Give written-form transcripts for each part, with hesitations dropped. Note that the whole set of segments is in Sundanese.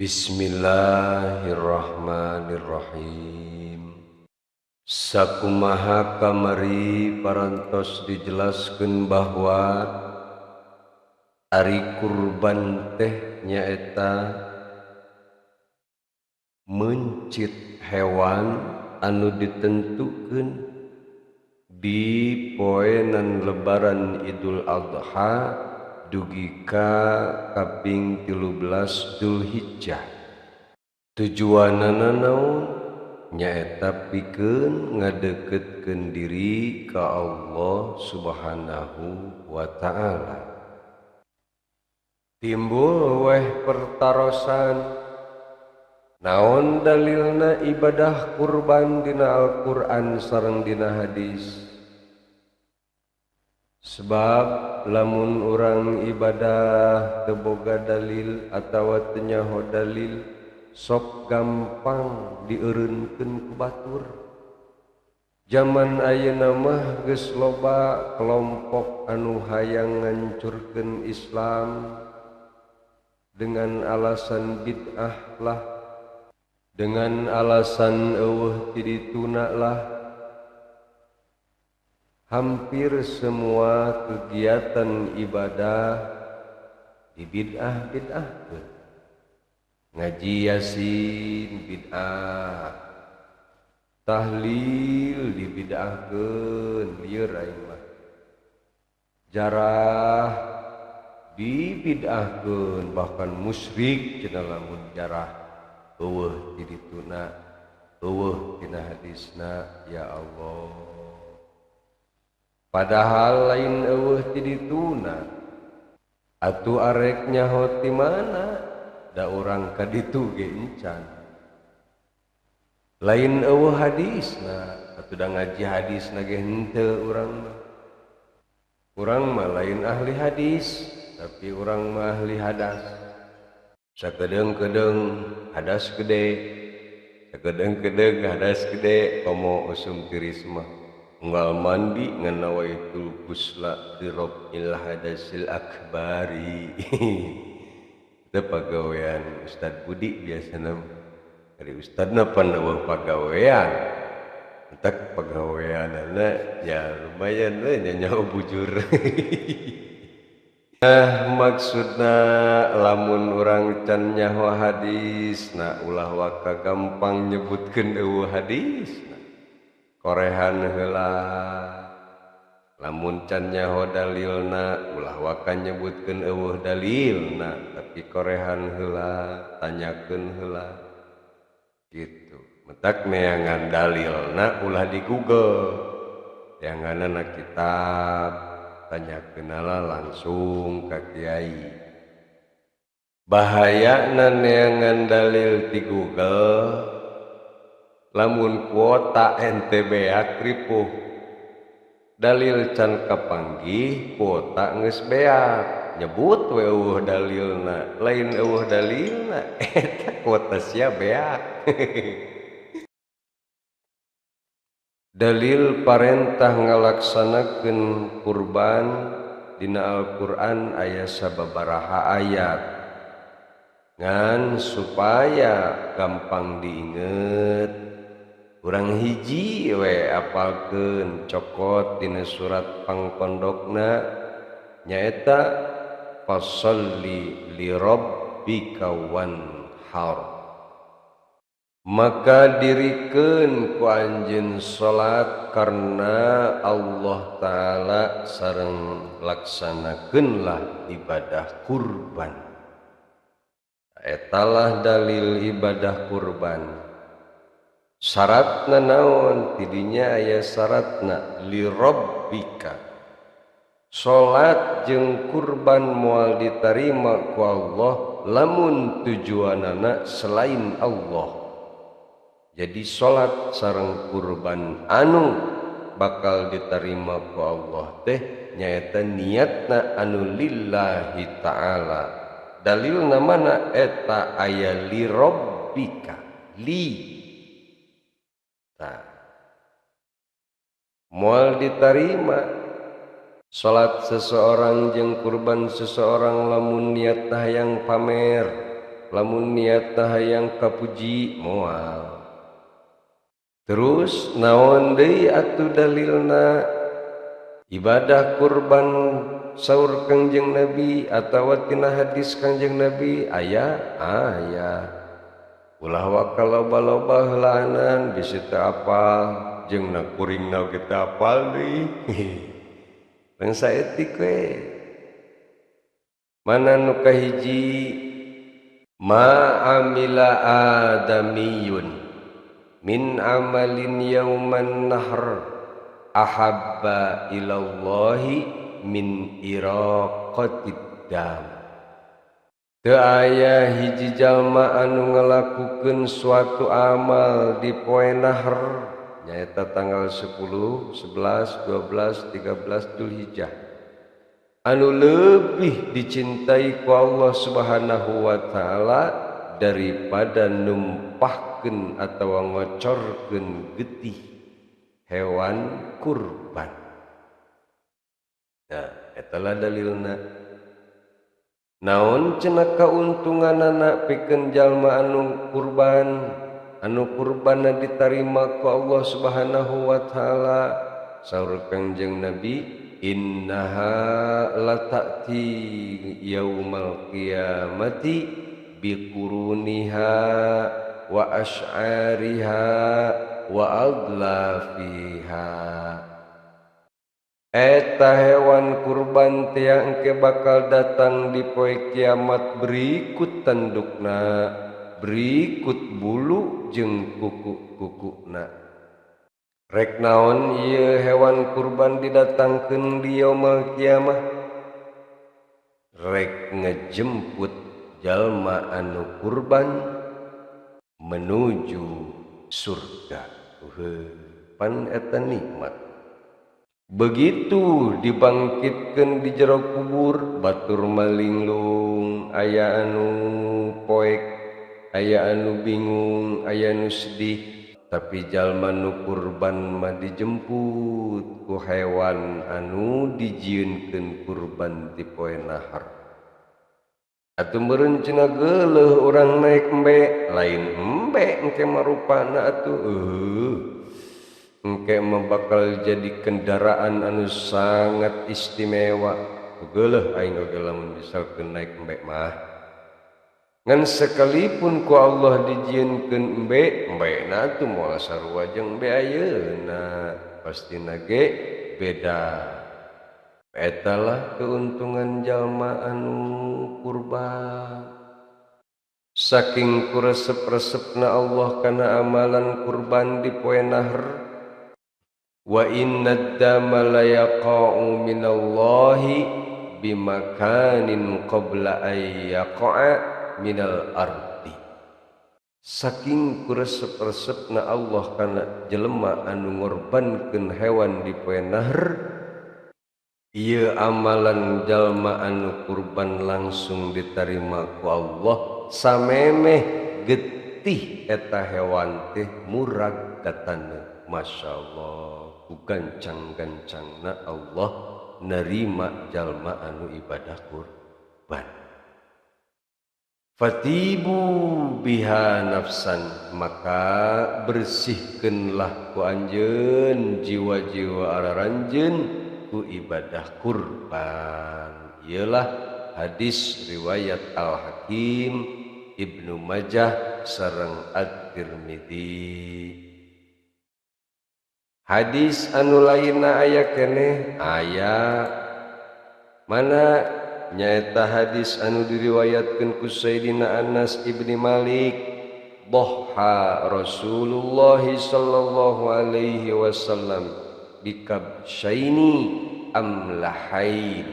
Bismillahirrahmanirrahim. Sakumaha kamari parantos dijelaskeun bahwa ari kurban teh nyaeta mencit hewan anu ditentukeun di poenan lebaran Idul Adha dugi ka kaping 13 Dzulhijjah. Tujuanana naon? Nyaeta pikeun ngadeukeutkeun diri ka Allah Subhanahu wa ta'ala. Timbul weh pertarosan, naon dalilna ibadah kurban dina Al-Qur'an sareng dina hadis? Sebab lamun urang ibadah teu boga dalil atawa teu nyaho dalil, sok gampang dieureunkeun ku batur. Zaman ayeuna mah geus loba kelompok anu hayang ngancurkeun Islam dengan alasan bid'ah lah, dengan alasan eueuh ti dituna lah. Hampir semua kegiatan ibadah dibid'ah-bid'ahkeun. Ngaji Yasin bid'ah, tahlil dibid'ahkeun, lieur aing mah. Jarah dibid'ahkeun, bahkan musyrik cenah lamun jarah eueuh ti dituna, eueuh tina hadisna, ya Allah. Padahal lain eueuh ti dituna, atuh arek nyaho ti mana, da urang ka ditu ge encan. Lain eueuh hadisna, atuh da ngaji hadisna ge henteu urang mah. Urang mah lain ahli hadis, tapi urang mah ahli hadas. Sakedeung-kedeung hadas gede, sakedeung-kedeung hadas gede, komo usum tiris mah. Unggal mandi ngan nawaitul ghusla di rabbil hadasil akbari. Itu pagawean Ustad Budi biasana. Ari ustadna pan eueuh pagawean. Entek pagaweanana ya lumayan we nya bujur. Maksudna lamun urang can nyaho hadis, na ulah waka gampang nyebutkeun eueuh hadis. Korehan heula, lamun can nyaho dalilna ulah waka nyebutkeun eueuh dalilna, tapi korehan heula, tanyakeun heula gitu. Mentak neangan dalilna ulah di Google, teanganana kitab, tanyakeunna langsung ka kiai. Bahayana neangan dalil di Google, lamun kuota ente beak ripuh, dalil can kapanggih kuota geus beak, nyebut we eueuh dalilna, lain eueuh dalilna eta kuota sia beak. Dalil parentah ngalaksanakeun kurban dina Al-Qur'an aya sababaraha ayat ngan supaya gampang diinget. Urang hiji we apalkeun cokot dina surat pangpondokna nyaeta fasholli li rabbika wanhar. Maka dirikeun ku anjeun salat karena Allah Ta'ala sareng laksanakeunlah ibadah kurban. Etalah dalil ibadah kurban. Syaratna naon? Tidinya aya syaratna li rabbika. Salat jeung kurban moal ditarima ku Allah lamun tujuanana selain Allah. Jadi salat sareng kurban anu bakal ditarima ku Allah teh nyaeta niatna anu lillahi ta'ala. Dalilna mana? Eta aya li rabbika, li. Moal ditarima salat seseorang jeung kurban seseorang lamun niat hayang pamer, lamun niatna hayang kapuji moal. Terus naon deui atuh dalilna ibadah kurban saur Kangjeng Nabi atawa tina hadis Kangjeng Nabi aya ulah wakaloba-loba heulaanan bisi teu apal jeung na kuringna oge teu apal deui tong saeutik we mana nu kahiji ma amila adamiyun min amalin yauman nahr ahabba ilallahi min iraqatid dam. Teu aya hiji jalma anu ngalakukeun suatu amal di poe nahr nyaeta tanggal 10, 11, 12, 13 Dzulhijjah anu lebih dicintai ku Allah Subhanahu wa taala daripada numpahkeun atawa ngocorkeun getih hewan kurban. Nah, etalah dalilna. Naon cenah kauntunganana pikeun jalma anu kurbanna ditarima ku Allah Subhanahu wa taala saur Kangjeng Nabi innaha lata'ti yaumal qiyamati biquruniha wa asy'ariha wa adlafiha. Eta hewan kurban teh engke bakal datang di poe kiamat berikut tandukna, berikut bulu jeung kuku-kukuna. Rek naon ieu hewan kurban didatangkeun di yaumul kiamah? Rek ngejemput jalma anu kurban menuju surga. Pan eta nikmat. Begitu dibangkitkeun di jero kubur batur malinglung, aya anu poek, aya anu bingung, aya anu sedih. Tapi jalma nu kurban mah dijemput ku hewan anu dijieunkeun kurban di poe nahar. Atuh meureun cenah geuleuh urang naek embe, lain embe engke marupana atuh engke mah bakal jadi kendaraan anu sangat istimewa. Geuleuh aing oge lamun misalkeun naek embe mah. Ngan sekalipun ku Allah dijieunkeun embe-na atuh moal sarua jeung embe ayeuna pastina ge beda. Etalah keuntungan jalma anu kurban. Saking kuresep-resepna Allah kana amalan kurban di poe nahr. Wa innad dama la yaqa'u minallahi bimakanin qabla ay yaqa'a minal ardi. Saking kuresep-resepna Allah kana jelema anu ngorbankeun hewan di poe nahr, ieu amalan jalma anu kurban langsung ditarima ku Allah samemeh getih eta hewan teh murag datana. Masyaallah ku gancang-gancangna Allah nerima jalma anu ibadah kurban. Fatibu biha nafsan, maka bersihkeunlah ku anjeun jiwa-jiwa araranjeun ku ibadah kurban. Ialah hadis riwayat Al-Hakim, Ibnu Majah sareng At-Tirmidzi. Hadis anu lainna aya keneh aya mana nyaeta hadis anu diriwayatkeun ku Sayyidina Anas ibni Malik, dhaha Rasulullah sallallahu alaihi wasallam bikabsyaini amlahain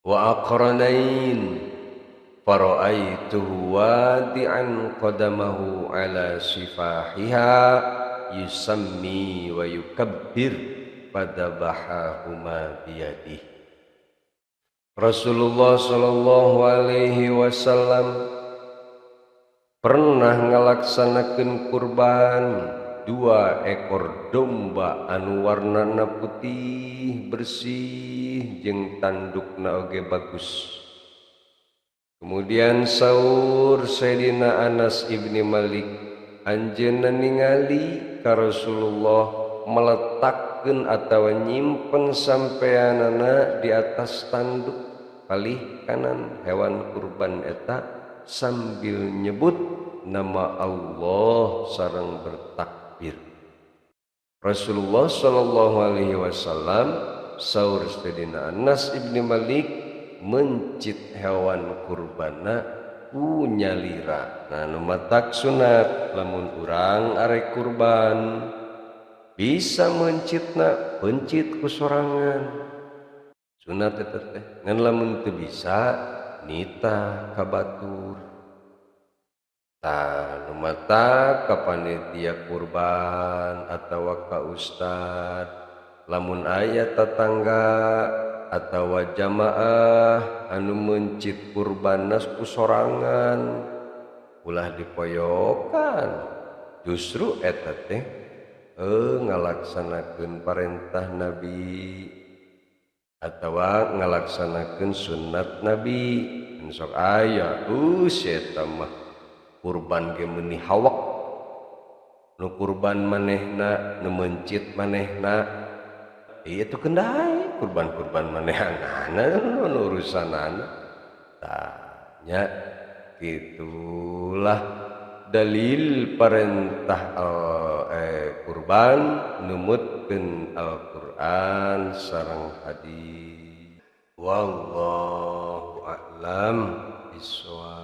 wa aqranain fara'aituhu wadi'an qadamahu ala sifahiha yusammi wa yukabbir fadabahahuma biyadihi. Rasulullah sallallahu alaihi wasallam pernah ngalaksanakeun kurban 2 ekor domba anu warnana putih bersih jeung tandukna oge bagus. Kemudian saur Sayyidina Anas ibni Malik, anjeunna ningali ka Rasulullah meletakkeun atawa nyimpen sampeanana di atas tanduk palih kanan hewan kurban eta sambil nyebut nama Allah sareng bertakbir. Rasulullah sallallahu alaihi wasallam saur Sayyidina Anas ibni Malik mencit hewan kurbana ku nyalira. Nah nu matak sunat lamun urang arek kurban bisa mencitna pencit ku sorangan. Sunat eta teh ngan lamun teu bisa nita ka batur. Tah nu matak ka panitia kurban atawa ka ustad lamun aya tetangga atawa jamaah anu mencit kurban ku sorangan ulah dipoyokan, justru eta teh ngalaksanakeun parentah Nabi atawa ngalaksanakeun sunnat Nabi. Sok aya eta mah kurban ge meuni hawak nu kurban manehna nu mencit manehna itu kendai kurban-kurban manehanana urusanana. Tanya gitulah dalil perintah kurban numutkeun Al-Qur'an sareng hadis. Wallahu a'lam bishawab.